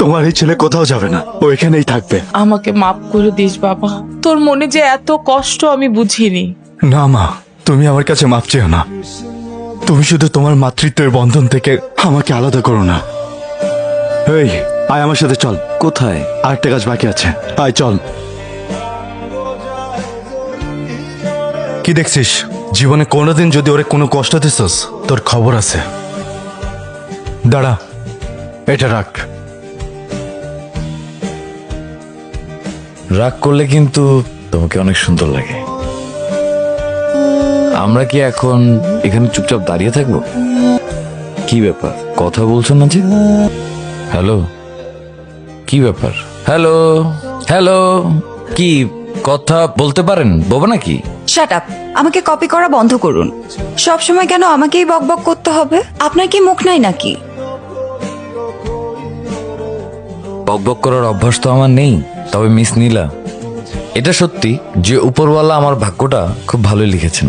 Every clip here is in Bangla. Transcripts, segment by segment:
তোমার এই ছেলে কোথাও যাবে না, ও এখানেই থাকবে। আমাকে মাফ করে দিস বাবা, তোর মনে যে এত কষ্ট আমি বুঝিনি। না মা, তুমি আমার কাছে মাপ চেও না। তুমি শুধু তোমার মাতৃত্বের বন্ধন থেকে আমাকে আলাদা করো না। এই, আয় আমার সাথে চল। কোথায়? আরেকটা কাজ বাকি আছে, আয় চল। কি দেখছিস? জীবনে কোনোদিন যদি ওরে কোনো কষ্ট দিছস, তোর খবর আছে। দাঁড়া, এটা রাখ। রাগ করলে কিন্তু তোমাকে অনেক সুন্দর লাগে। আমরা কি এখন এখানে চুপচাপ দাঁড়িয়ে থাকবো? কি ব্যাপার, কথা বলছো না যে? হ্যালো, কি ব্যাপার? হ্যালো হ্যালো, কি কথা বলতে পারেন? বোবা নাকি? শাট আপ, আমাকে কপি করা বন্ধ করুন। সব সময় কেন আমাকেই বকবক করতে হবে? আপনার কি মুখ নাই নাকি? বকবক করার অভ্যাস তো আমার নেই। তবে মিস নীলা, এটা সত্যি যে উপরওয়ালা আমার ভাগ্যটা খুব ভালোই লিখেছেন।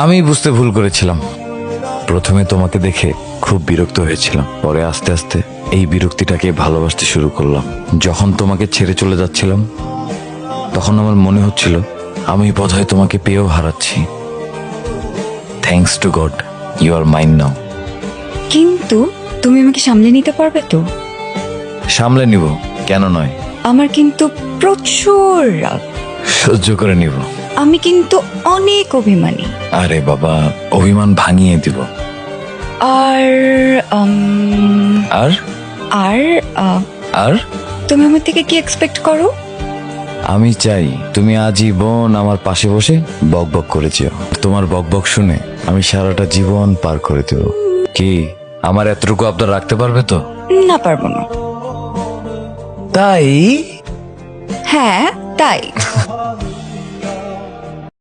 আমি বুঝতে ভুল করেছিলাম। প্রথমে তোমাকে দেখে খুব বিরক্ত হয়েছিলাম, পরে আস্তে আস্তে এই বিরক্তিটাকে ভালোবাসতে শুরু করলাম। যখন তোমাকে ছেড়ে চলে যাচ্ছিলাম, তখন আমার মনে হচ্ছিল আমি বোধহয় তোমাকে পেয়েও হারাচ্ছি। Thanks to God, you are mine now. কিন্তু তুমি আমাকে সামলে নিতে পারবে তো? সামলে নিব, কেন নয়। আমার কিন্তু প্রচুর রাগ। সহ্য করে নিব। আমি কিন্তু অনেক অভিমানী। আরে বাবা, অভিমান ভাঙিয়ে দিব। আর আর আর আর তুমি আমার থেকে কি এক্সপেক্ট করো? আমি চাই তুমি আজীবন আমার পাশে বসে বকবক করে যেও। তোমার বকবক শুনে আমি সারাটা জীবন পার করে দেব। কি আমার এতটুকু আবদার রাখতে পারবে তো? না, পারবো না। তাই হ্যাঁ, তাই।